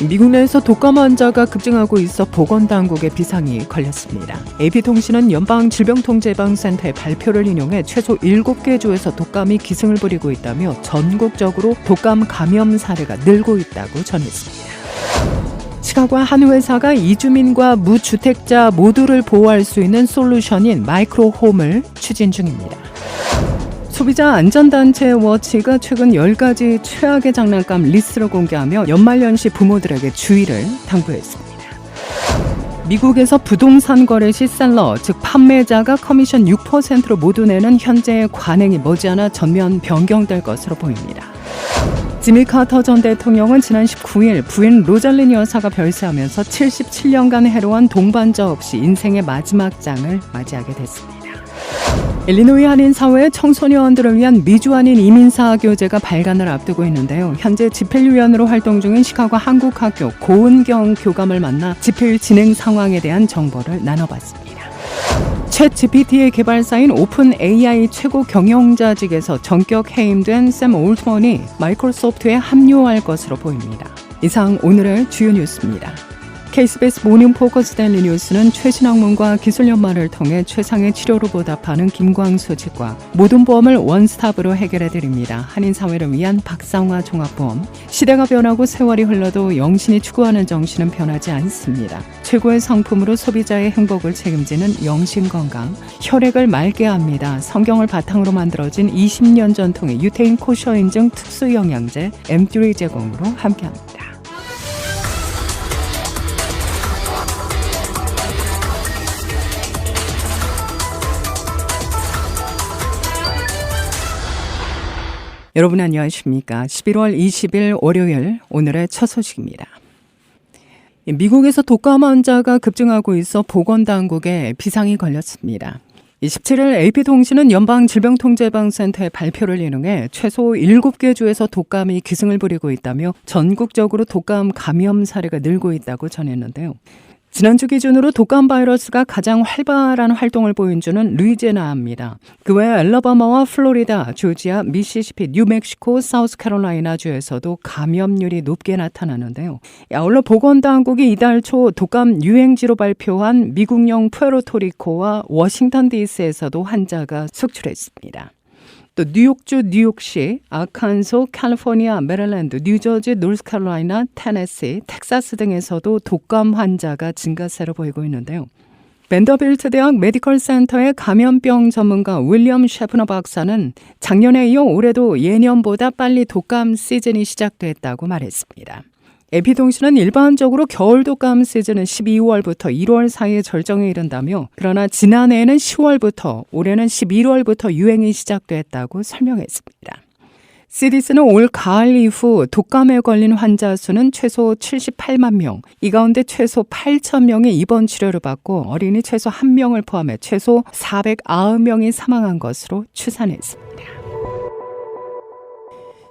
미국 내에서 독감 환자가 급증하고 있어 보건당국의 비상이 걸렸습니다. AP통신은 연방질병통제예방센터의 발표를 인용해 최소 7개 주에서 독감이 기승을 부리고 있다며 전국적으로 독감 감염 사례가 늘고 있다고 전했습니다. 시카고 한 회사가 이주민과 무주택자 모두를 보호할 수 있는 솔루션인 마이크로홈을 추진 중입니다. 소비자 안전단체 워치가 최근 10가지 최악의 장난감 리스트를 공개하며 연말연시 부모들에게 주의를 당부했습니다. 미국에서 부동산 거래 시 셀러, 즉 판매자가 커미션 6%로 모두 내는 현재의 관행이 머지않아 전면 변경될 것으로 보입니다. 지미 카터 전 대통령은 지난 19일 부인 로잘린 여사가 별세하면서 77년간 해로한 동반자 없이 인생의 마지막 장을 맞이하게 됐습니다. 일리노이 한인사회의 청소년들을 위한 미주한인 이민사 교재가 발간을 앞두고 있는데요. 현재 집필위원으로 활동 중인 시카고 한국학교 고은경 교감을 만나 집필 진행 상황에 대한 정보를 나눠봤습니다. 챗 GPT의 개발사인 오픈 AI 최고 경영자직에서 전격 해임된 샘 올트먼이 마이크로소프트에 합류할 것으로 보입니다. 이상 오늘의 주요 뉴스입니다. KBS 모닝 포커스 데일리 뉴스는 최신 학문과 기술 연마를 통해 최상의 치료로 보답하는 김광수 측과 모든 보험을 원스톱으로 해결해드립니다. 한인사회를 위한 박상화 종합보험. 시대가 변하고 세월이 흘러도 영신이 추구하는 정신은 변하지 않습니다. 최고의 상품으로 소비자의 행복을 책임지는 영신건강. 혈액을 맑게 합니다. 성경을 바탕으로 만들어진 20년 전통의 유태인 코셔 인증 특수영양제 M3 제공으로 함께합니다. 여러분 안녕하십니까? 11월 20일 월요일 오늘의 첫 소식입니다. 미국에서 독감 환자가 급증하고 있어 보건당국에 비상이 걸렸습니다. 27일 AP통신은 연방질병통제예방센터의 발표를 인용해 최소 7개 주에서 독감이 기승을 부리고 있다며 전국적으로 독감 감염 사례가 늘고 있다고 전했는데요. 지난주 기준으로 독감 바이러스가 가장 활발한 활동을 보인 주는 루이지애나입니다. 그 외 알라바마와 플로리다, 조지아, 미시시피, 뉴멕시코, 사우스캐롤라이나 주에서도 감염률이 높게 나타나는데요. 아울러 보건당국이 이달 초 독감 유행지로 발표한 미국령 푸에르토리코와 워싱턴 DC에서도 환자가 속출했습니다. 또 뉴욕주 뉴욕시, 아칸소, 캘리포니아, 메릴랜드, 뉴저지, 노스캐롤라이나, 테네시, 텍사스 등에서도 독감 환자가 증가세를 보이고 있는데요. 밴더빌트 대학 메디컬 센터의 감염병 전문가 윌리엄 셰프너 박사는 작년에 이어 올해도 예년보다 빨리 독감 시즌이 시작됐다고 말했습니다. AP통신은 일반적으로 겨울 독감 시즌은 12월부터 1월 사이에 절정에 이른다며 그러나 지난해에는 10월부터 올해는 11월부터 유행이 시작됐다고 설명했습니다. CDC는 올 가을 이후 독감에 걸린 환자 수는 최소 78만 명, 이 가운데 최소 8천 명이 입원 치료를 받고 어린이 최소 1명을 포함해 최소 490명이 사망한 것으로 추산했습니다.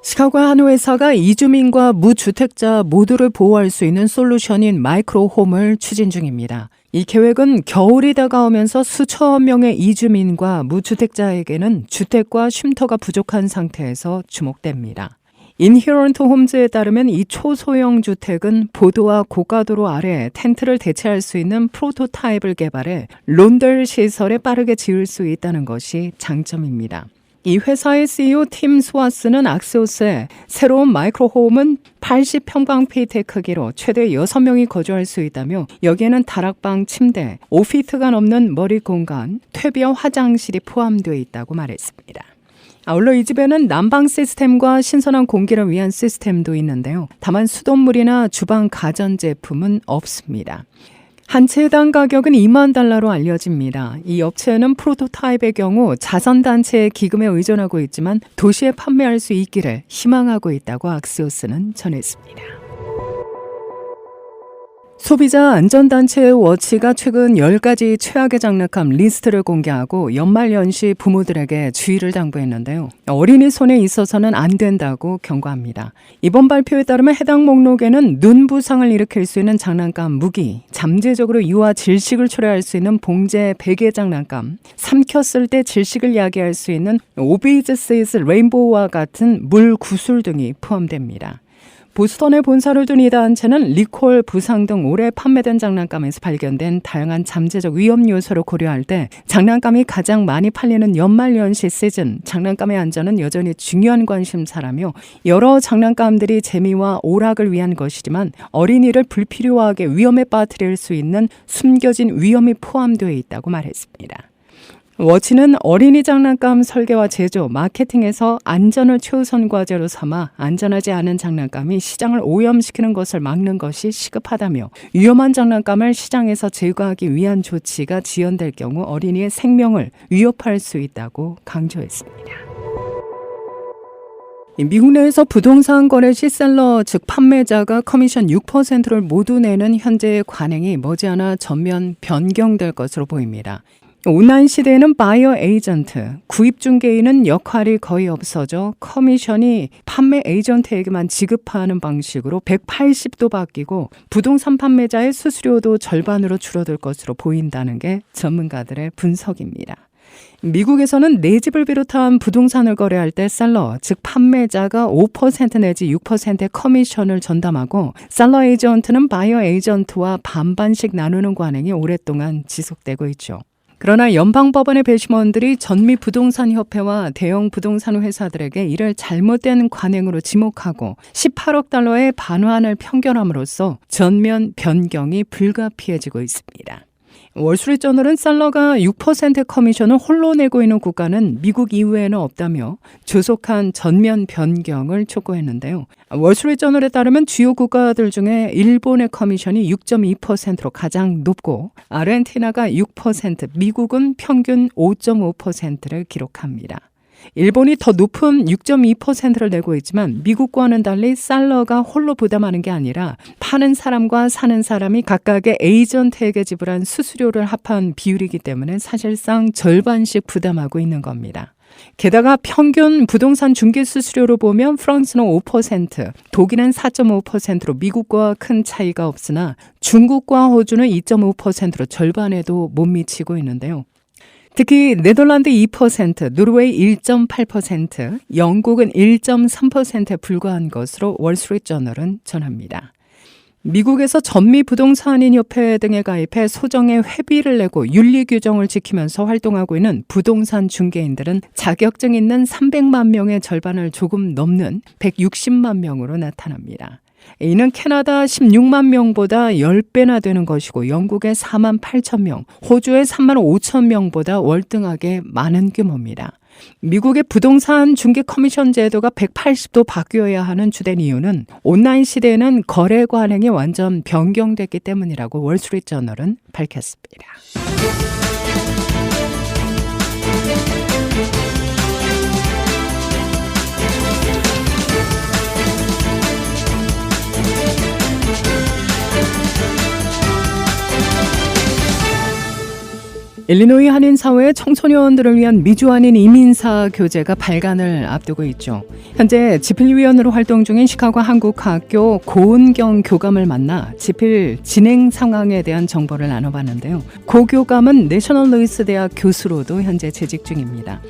시카고 한 회사가 이주민과 무주택자 모두를 보호할 수 있는 솔루션인 마이크로홈을 추진 중입니다. 이 계획은 겨울이 다가오면서 수천 명의 이주민과 무주택자에게는 주택과 쉼터가 부족한 상태에서 주목됩니다. 인히어런트 홈즈에 따르면 이 초소형 주택은 보도와 고가도로 아래 텐트를 대체할 수 있는 프로토타입을 개발해 론덜 시설에 빠르게 지을 수 있다는 것이 장점입니다. 이 회사의 CEO 팀 스와스는 악세오스에 새로운 마이크로홈은 80평방피트의 크기로 최대 6명이 거주할 수 있다며 여기에는 다락방, 침대, 5피트가 넘는 머리 공간, 퇴비와 화장실이 포함되어 있다고 말했습니다. 아울러 이 집에는 난방 시스템과 신선한 공기를 위한 시스템도 있는데요. 다만 수돗물이나 주방 가전제품은 없습니다. 한 채당 가격은 $20,000로 알려집니다. 이 업체는 프로토타입의 경우 자선단체의 기금에 의존하고 있지만 도시에 판매할 수 있기를 희망하고 있다고 악시오스는 전했습니다. 소비자 안전단체 워치가 최근 10가지 최악의 장난감 리스트를 공개하고 연말연시 부모들에게 주의를 당부했는데요. 어린이 손에 있어서는 안 된다고 경고합니다. 이번 발표에 따르면 해당 목록에는 눈 부상을 일으킬 수 있는 장난감 무기, 잠재적으로 유아 질식을 초래할 수 있는 봉제 베개 장난감, 삼켰을 때 질식을 야기할 수 있는 오비즈 시즈 레인보우와 같은 물 구슬 등이 포함됩니다. 보스턴에 본사를 둔 이 단체는 리콜, 부상 등 올해 판매된 장난감에서 발견된 다양한 잠재적 위험 요소를 고려할 때 장난감이 가장 많이 팔리는 연말연시 시즌, 장난감의 안전은 여전히 중요한 관심사라며 여러 장난감들이 재미와 오락을 위한 것이지만 어린이를 불필요하게 위험에 빠뜨릴 수 있는 숨겨진 위험이 포함되어 있다고 말했습니다. 워치는 어린이 장난감 설계와 제조, 마케팅에서 안전을 최우선 과제로 삼아 안전하지 않은 장난감이 시장을 오염시키는 것을 막는 것이 시급하다며 위험한 장난감을 시장에서 제거하기 위한 조치가 지연될 경우 어린이의 생명을 위협할 수 있다고 강조했습니다. 미국 내에서 부동산 거래 시 셀러, 즉 판매자가 커미션 6%를 모두 내는 현재의 관행이 머지않아 전면 변경될 것으로 보입니다. 온라인 시대에는 바이어 에이전트, 구입 중개인은 역할이 거의 없어져 커미션이 판매 에이전트에게만 지급하는 방식으로 180도 바뀌고 부동산 판매자의 수수료도 절반으로 줄어들 것으로 보인다는 게 전문가들의 분석입니다. 미국에서는 내 집을 비롯한 부동산을 거래할 때 셀러, 즉 판매자가 5% 내지 6%의 커미션을 전담하고 셀러 에이전트는 바이어 에이전트와 반반씩 나누는 관행이 오랫동안 지속되고 있죠. 그러나 연방법원의 배심원들이 전미부동산협회와 대형 부동산 회사들에게 이를 잘못된 관행으로 지목하고 18억 달러의 반환을 편결함으로써 전면 변경이 불가피해지고 있습니다. 월스트리트저널은 셀러가 6% 커미션을 홀로 내고 있는 국가는 미국 이외에는 없다며 조속한 전면 변경을 촉구했는데요. 월스트리트저널에 따르면 주요 국가들 중에 일본의 커미션이 6.2%로 가장 높고 아르헨티나가 6%, 미국은 평균 5.5%를 기록합니다. 일본이 더 높은 6.2%를 내고 있지만 미국과는 달리 셀러가 홀로 부담하는 게 아니라 파는 사람과 사는 사람이 각각의 에이전트에게 지불한 수수료를 합한 비율이기 때문에 사실상 절반씩 부담하고 있는 겁니다. 게다가 평균 부동산 중개 수수료로 보면 프랑스는 5%, 독일은 4.5%로 미국과 큰 차이가 없으나 중국과 호주는 2.5%로 절반에도 못 미치고 있는데요. 특히 네덜란드 2%, 노르웨이 1.8%, 영국은 1.3%에 불과한 것으로 월스트리트저널은 전합니다. 미국에서 전미부동산인협회 등에 가입해 소정의 회비를 내고 윤리 규정을 지키면서 활동하고 있는 부동산 중개인들은 자격증 있는 300만 명의 절반을 조금 넘는 160만 명으로 나타납니다. 이는 캐나다 16만 명보다 10배나 되는 것이고 영국의 4만 8천 명, 호주의 3만 5천 명보다 월등하게 많은 규모입니다. 미국의 부동산 중개 커미션 제도가 180도 바뀌어야 하는 주된 이유는 온라인 시대에는 거래 관행이 완전 변경됐기 때문이라고 월스트리트저널은 밝혔습니다. 일리노이 한인사회의 청소년들을 위한 미주한인 이민사 교재가 발간을 앞두고 있죠. 현재 집필위원으로 활동 중인 시카고 한국학교 고은경 교감을 만나 집필 진행 상황에 대한 정보를 나눠봤는데요. 고 교감은 내셔널 루이스 대학 교수로도 현재 재직 중입니다.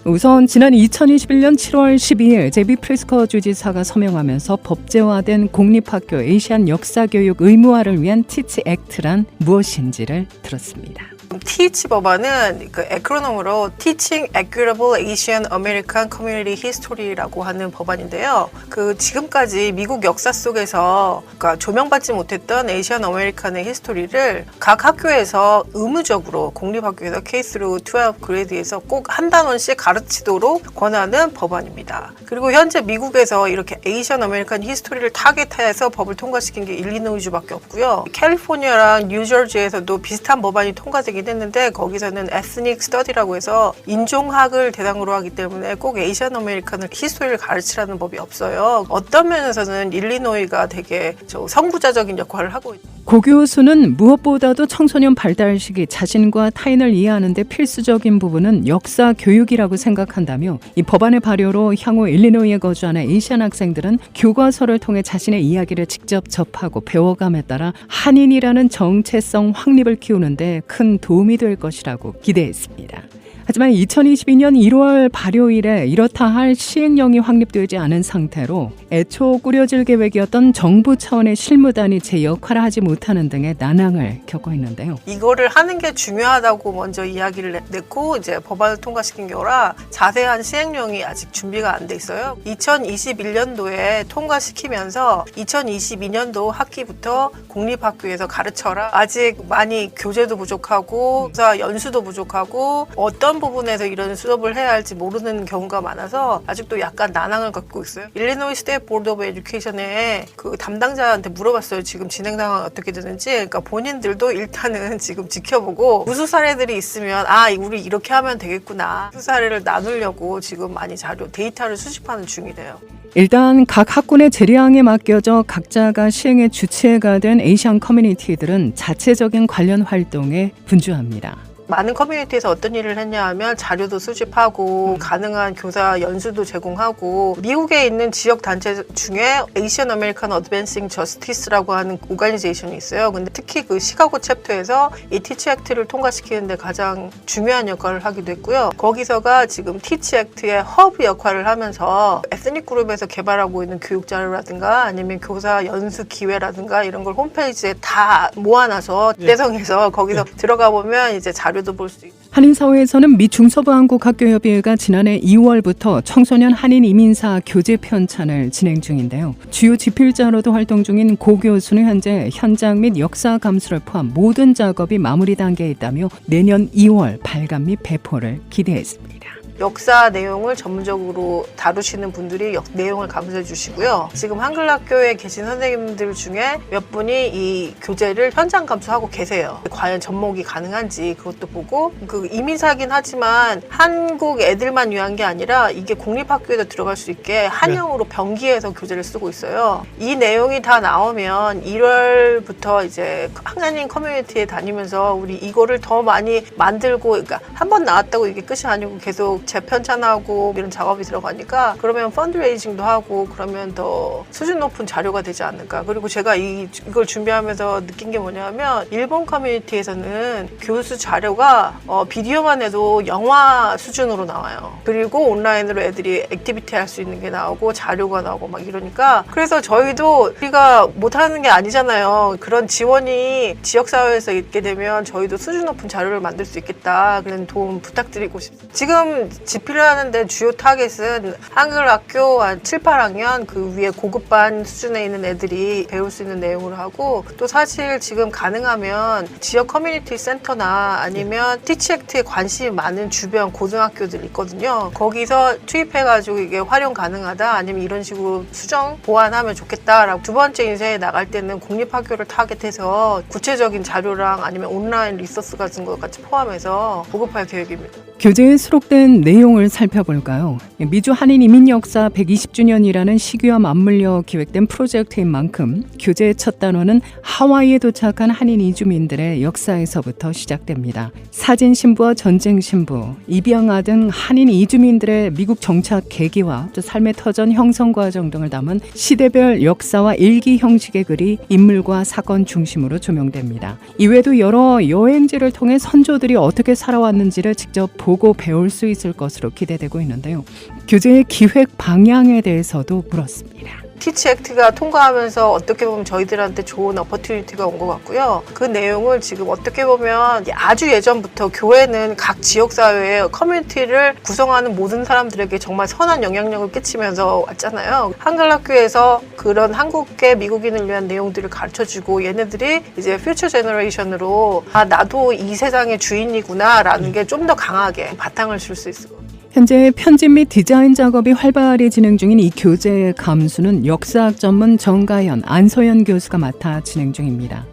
우선 지난 2021년 7월 12일 제비 프리스커 주지사가 서명하면서 법제화된 공립학교 에이시안 역사교육 의무화를 위한 티치 액트란 무엇인지를 들었습니다. TH 법안은 그 에크로놈으로 Teaching Equitable Asian American Community History라고 하는 법안인데요. 그 지금까지 미국 역사 속에서 그러니까 조명받지 못했던 에이시안 아메리칸의 히스토리를 각 학교에서 의무적으로 공립학교에서 K-12 그레이드에서 꼭 한 단원씩 가르치도록 권하는 법안입니다. 그리고 현재 미국에서 이렇게 에이시안 아메리칸 히스토리를 타겟해서 법을 통과시킨 게 일리노이주밖에 없고요. 캘리포니아랑 뉴저지에서도 비슷한 법안이 통과되긴 했는데 거기서는 에스닉 스터디라고 해서 인종학을 대상으로 하기 때문에 꼭 에이시안 아메리칸을 히스토리를 가르치라는 법이 없어요. 어떤 면에서는 일리노이가 되게 선구자적인 역할을 하고 있죠. 고 교수는 무엇보다도 청소년 발달 시기 자신과 타인을 이해하는 데 필수적인 부분은 역사 교육이라고 생각한다며 이 법안의 발효로 향후 일리노이에 거주하는 에이시안 학생들은 교과서를 통해 자신의 이야기를 직접 접하고 배워감에 따라 한인이라는 정체성 확립을 키우는 데 큰 도움이 될 것이라고 기대했습니다. 하지만 2022년 1월 발효 이래 이렇다 할 시행령이 확립되지 않은 상태로 애초 꾸려질 계획이었던 정부 차원의 실무단이 제 역할을 하지 못하는 등의 난항을 겪고 있는데요. 이거를 하는 게 중요하다고 먼저 이야기를 냈고 이제 법안을 통과시킨 거라 자세한 시행령이 아직 준비가 안 돼 있어요. 2021년도에 통과시키면서 2022년도 학기부터 공립학교에서 가르쳐라. 아직 많이 교재도 부족하고 교사 연수도 부족하고 어떤 부분에서 이런 수업을 해야 할지 모르는 경우가 많아서 아직도 약간 난항을 겪고 있어요. 일리노이 스테이트 보드 오브 에듀케이션에 그 담당자한테 물어봤어요. 지금 진행 상황 어떻게 되는지. 그러니까 본인들도 일단은 지금 지켜보고 우수 사례들이 있으면 우리 이렇게 하면 되겠구나. 우수 사례를 나누려고 지금 많이 자료 데이터를 수집하는 중이래요. 일단 각 학군의 재량에 맡겨져 각자가 시행의 주체가 된 에이시안 커뮤니티들은 자체적인 관련 활동에 분주합니다. 많은 커뮤니티에서 어떤 일을 했냐 하면 자료도 수집하고 가능한 교사 연수도 제공하고 미국에 있는 지역 단체 중에 에이시안 아메리칸 어드밴싱 저스티스라고 하는 오가니제이션이 있어요. 근데 특히 그 시카고 챕터에서 이 티치 액트를 통과시키는 데 가장 중요한 역할을 하기도 했고요. 거기서가 지금 티치 액트의 허브 역할을 하면서 에스닉 그룹에서 개발하고 있는 교육 자료라든가 아니면 교사 연수 기회라든가 이런 걸 홈페이지에 다 모아놔서 대성해서 거기서 들어가 보면 이제 자료도 볼 수 있고. 한인사회에서는 미 중서부한국학교협의회가 지난해 2월부터 청소년 한인 이민사 교재 편찬을 진행 중인데요. 주요 집필자로도 활동 중인 고 교수는 현재 현장 및 역사 감수를 포함 모든 작업이 마무리 단계에 있다며 내년 2월 발간 및 배포를 기대했습니다. 역사 내용을 전문적으로 다루시는 분들이 내용을 감수해 주시고요. 지금 한글학교에 계신 선생님들 중에 몇 분이 이 교재를 현장 감수하고 계세요. 과연 접목이 가능한지 그것도 보고 그 이민사긴 하지만 한국 애들만 위한 게 아니라 이게 공립학교에도 들어갈 수 있게 한영으로 병기해서 교재를 쓰고 있어요. 이 내용이 다 나오면 1월부터 이제 한인 커뮤니티에 다니면서 우리 이거를 더 많이 만들고 그러니까 한 번 나왔다고 이게 끝이 아니고 계속 재편찬하고 이런 작업이 들어가니까 그러면 펀드레이징도 하고 그러면 더 수준 높은 자료가 되지 않을까. 그리고 제가 이걸 준비하면서 느낀 게 뭐냐면 일본 커뮤니티에서는 교수 자료가 비디오만 해도 영화 수준으로 나와요. 그리고 온라인으로 애들이 액티비티 할 수 있는 게 나오고 자료가 나오고 막 이러니까 그래서 저희도 우리가 못하는 게 아니잖아요. 그런 지원이 지역사회에서 있게 되면 저희도 수준 높은 자료를 만들 수 있겠다. 그런 도움 부탁드리고 싶습니다. 지금 집필을 하는데 주요 타겟은 한글학교 한 7, 8학년 그 위에 고급반 수준에 있는 애들이 배울 수 있는 내용을 하고 또 사실 지금 가능하면 지역 커뮤니티 센터나 아니면 티치액트에 관심이 많은 주변 고등학교들 있거든요. 거기서 투입해가지고 이게 활용 가능하다 아니면 이런 식으로 수정 보완하면 좋겠다라고 두 번째 인쇄에 나갈 때는 공립학교를 타겟해서 구체적인 자료랑 아니면 온라인 리소스 같은 것 같이 포함해서 보급할 계획입니다. 교재에 수록된 내용을 살펴볼까요? 미주 한인 이민 역사 120주년이라는 시기와 맞물려 기획된 프로젝트인 만큼 교재의 첫 단원은 하와이에 도착한 한인 이주민들의 역사에서부터 시작됩니다. 사진 신부와 전쟁 신부, 입양아 등 한인 이주민들의 미국 정착 계기와 또 삶의 터전 형성 과정 등을 담은 시대별 역사와 일기 형식의 글이 인물과 사건 중심으로 조명됩니다. 이외에도 여러 여행지를 통해 선조들이 어떻게 살아왔는지를 직접 보고 배울 수 있을 것으로 기대되고 있는데요. 교재의 기획 방향에 대해서도 물었습니다. 티치 액트가 통과하면서 어떻게 보면 저희들한테 좋은 어퍼튜니티가 온 것 같고요. 그 내용을 지금 어떻게 보면 아주 예전부터 교회는 각 지역사회의 커뮤니티를 구성하는 모든 사람들에게 정말 선한 영향력을 끼치면서 왔잖아요. 한글학교에서 그런 한국계 미국인을 위한 내용들을 가르쳐주고 얘네들이 이제 퓨처 제너레이션으로 나도 이 세상의 주인이구나 라는 게 좀 더 강하게 바탕을 줄 수 있을 것 같아요. 현재 편집 및 디자인 작업이 활발히 진행 중인 이 교재의 감수는 역사학 전문 정가현, 안서연 교수가 맡아 진행 중입니다.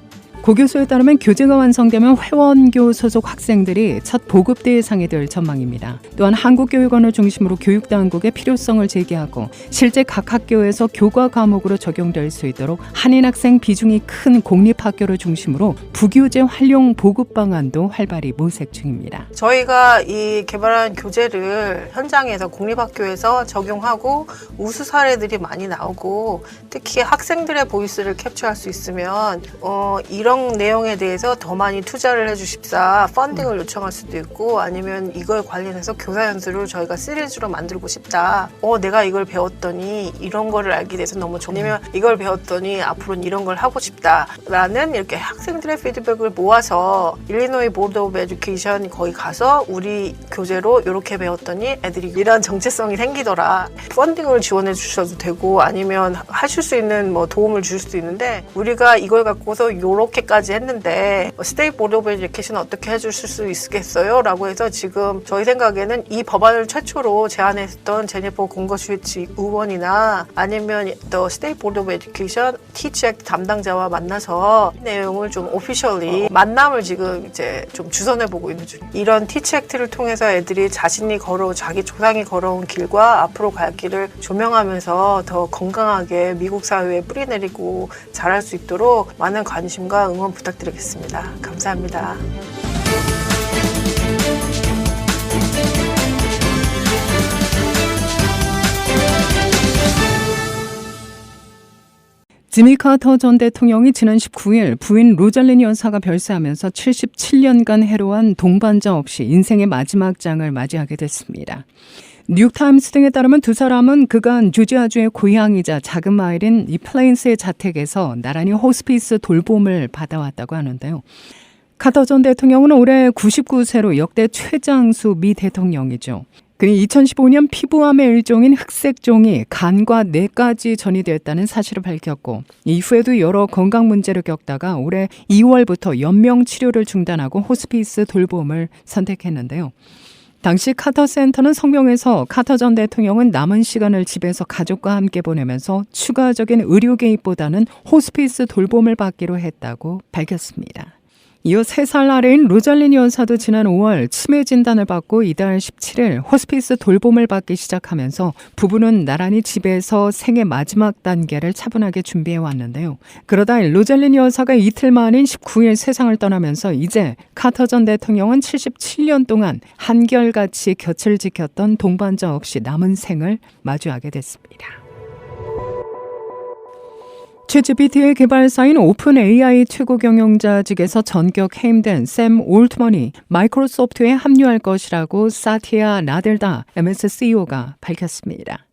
고 교수에 따르면 교재가 완성되면 회원교 소속 학생들이 첫 보급 대상이 될 전망입니다. 또한 한국교육원을 중심으로 교육당국의 필요성을 제기하고 실제 각 학교에서 교과 과목으로 적용될 수 있도록 한인 학생 비중이 큰 공립학교를 중심으로 부교재 활용 보급 방안도 활발히 모색 중입니다. 저희가 이 개발한 교재를 현장에서 공립학교에서 적용하고 우수 사례들이 많이 나오고 특히 학생들의 보이스를 캡처할 수 있으면 이런 이런 내용에 대해서 더 많이 투자를 해주십사 펀딩을 요청할 수도 있고 아니면 이걸 관련해서 교사 연수를 저희가 시리즈로 만들고 싶다. 내가 이걸 배웠더니 이런 거를 알게 돼서 너무 좋고 아니면 이걸 배웠더니 앞으로는 이런 걸 하고 싶다라는 이렇게 학생들의 피드백을 모아서 일리노이 보드 오브 에듀케이션 거기 가서 우리 교재로 이렇게 배웠더니 애들이 이런 정체성이 생기더라. 펀딩을 지원해 주셔도 되고 아니면 하실 수 있는 뭐 도움을 줄 수도 있는데 우리가 이걸 갖고서 요렇게까지 했는데 스테이트 보드 오브 에듀케이션 어떻게 해주실 수 있겠어요? 라고 해서 지금 저희 생각에는 이 법안을 최초로 제안했던 제니퍼 공거슈위츠 의원이나 아니면 더 스테이트 보드 오브 에듀케이션 티치 액트 담당자와 만나서 이 내용을 좀 오피셜리 만남을 지금 이제 좀 주선해 보고 있는 중이에요. 이런 티치 액트를 통해서 애들이 자신이 자기 조상이 걸어온 길과 앞으로 갈 길을 조명하면서 더 건강하게 미국 사회에 뿌리내리고 잘할 수 있도록 많은 관심과 응원 부탁드리겠습니다. 감사합니다. 지미 카터 전 대통령이 지난 19일 부인 로잘린 여사가 별세하면서 77년간 해로한 동반자 없이 인생의 마지막 장을 맞이하게 됐습니다. 뉴욕타임스 등에 따르면 두 사람은 그간 조지아주의 고향이자 작은 마을인 이 플레인스의 자택에서 나란히 호스피스 돌봄을 받아왔다고 하는데요. 카터 전 대통령은 올해 99세로 역대 최장수 미 대통령이죠. 그는 2015년 피부암의 일종인 흑색종이 간과 뇌까지 전이되었다는 사실을 밝혔고 이후에도 여러 건강 문제를 겪다가 올해 2월부터 연명 치료를 중단하고 호스피스 돌봄을 선택했는데요. 당시 카터 센터는 성명에서 카터 전 대통령은 남은 시간을 집에서 가족과 함께 보내면서 추가적인 의료 개입보다는 호스피스 돌봄을 받기로 했다고 밝혔습니다. 이어 3살 아래인 로잘린 여사도 지난 5월 치매 진단을 받고 이달 17일 호스피스 돌봄을 받기 시작하면서 부부는 나란히 집에서 생애 마지막 단계를 차분하게 준비해 왔는데요. 그러다 로잘린 여사가 이틀 만인 19일 세상을 떠나면서 이제 카터 전 대통령은 77년 동안 한결같이 곁을 지켰던 동반자 없이 남은 생을 마주하게 됐습니다. 챗GPT의 개발사인 오픈 AI 최고 경영자직에서 전격 해임된 샘 올트먼이 마이크로소프트에 합류할 것이라고 사티아 나델다 MS CEO가 밝혔습니다.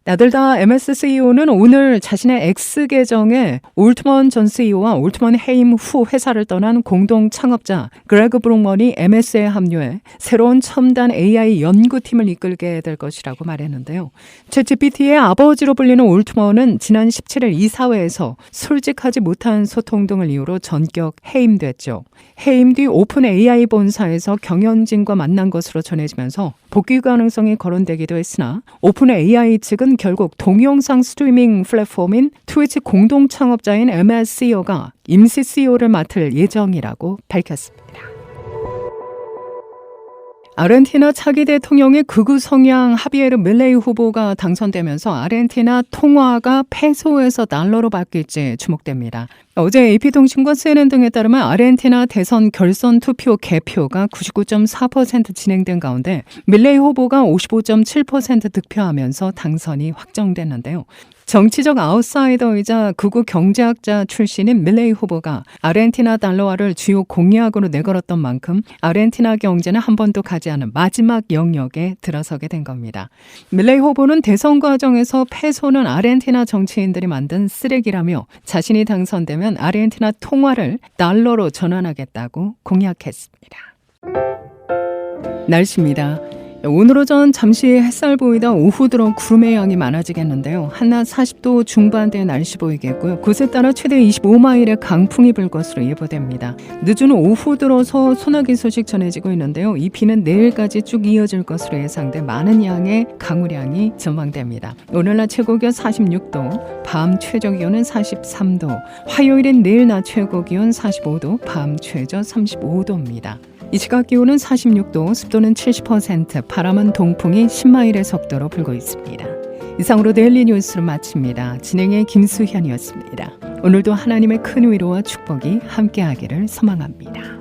나델다 MS CEO는 오늘 자신의 X 계정에 올트먼 전 CEO와 올트먼 해임 후 회사를 떠난 공동 창업자 그레그 브룩먼이 MS에 합류해 새로운 첨단 AI 연구팀을 이끌게 될 것이라고 말했는데요. 챗GPT의 아버지로 불리는 올트먼은 지난 17일 이사회에서 솔직하지 못한 소통 등을 이유로 전격 해임됐죠. 해임 뒤 오픈 AI 본사에서 경영진과 만난 것으로 전해지면서 복귀 가능성이 거론되기도 했으나 오픈 AI 측은 결국 동영상 스트리밍 플랫폼인 트위치 공동 창업자인 MS CEO가 임시 CEO를 맡을 예정이라고 밝혔습니다. 아르헨티나 차기 대통령의 극우 성향 하비에르 밀레이 후보가 당선되면서 아르헨티나 통화가 페소에서 달러로 바뀔지 주목됩니다. 어제 AP통신과 CNN 등에 따르면 아르헨티나 대선 결선 투표 개표가 99.4% 진행된 가운데 밀레이 후보가 55.7% 득표하면서 당선이 확정됐는데요. 정치적 아웃사이더이자 극우 경제학자 출신인 밀레이 후보가 아르헨티나 달러화를 주요 공약으로 내걸었던 만큼 아르헨티나 경제는 한 번도 가지 않은 마지막 영역에 들어서게 된 겁니다. 밀레이 후보는 대선 과정에서 페소는 아르헨티나 정치인들이 만든 쓰레기라며 자신이 당선되면 아르헨티나 통화를 달러로 전환하겠다고 공약했습니다. 날씨입니다. 오늘 오전 잠시 햇살 보이다 오후 들어 구름의 양이 많아지겠는데요. 한낮 40도 중반대 날씨 보이겠고요. 곳에 따라 최대 25마일의 강풍이 불 것으로 예보됩니다. 늦은 오후 들어서 소나기 소식 전해지고 있는데요. 이 비는 내일까지 쭉 이어질 것으로 예상돼 많은 양의 강우량이 전망됩니다. 오늘 낮 최고 기온 46도, 밤 최저 기온은 43도, 화요일인 내일 낮 최고 기온 45도, 밤 최저 35도입니다. 이 시각 기온은 46도, 습도는 70%, 바람은 동풍이 10마일의 속도로 불고 있습니다. 이상으로 데일리 뉴스를 마칩니다. 진행의 김수현이었습니다. 오늘도 하나님의 큰 위로와 축복이 함께하기를 소망합니다.